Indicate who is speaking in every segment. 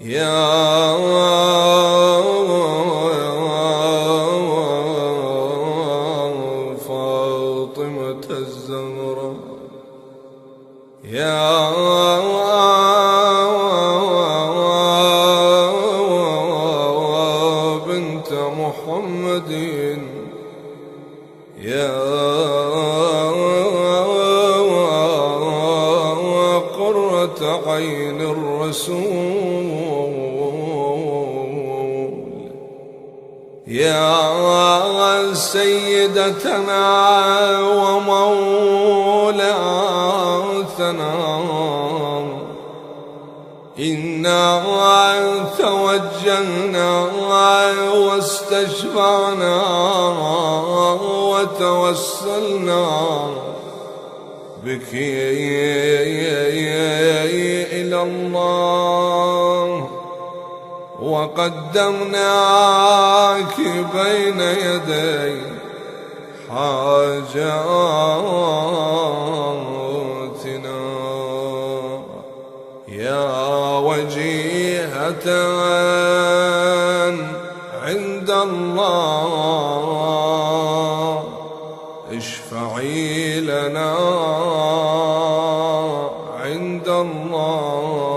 Speaker 1: يا فاطمة الزهراء يا بنت محمد يا قرة عين الرسول يا سيدتنا ومولاتنا إنا توجهنا واستشفعنا وتوسلنا بك إلى الله وقدمناك بين يدي حاجاتنا يا وجيهة عند الله اشفعي لنا عند الله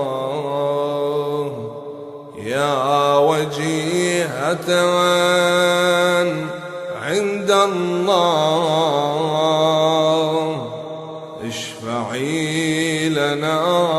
Speaker 1: يا وجيهة عند الله اشفعي لنا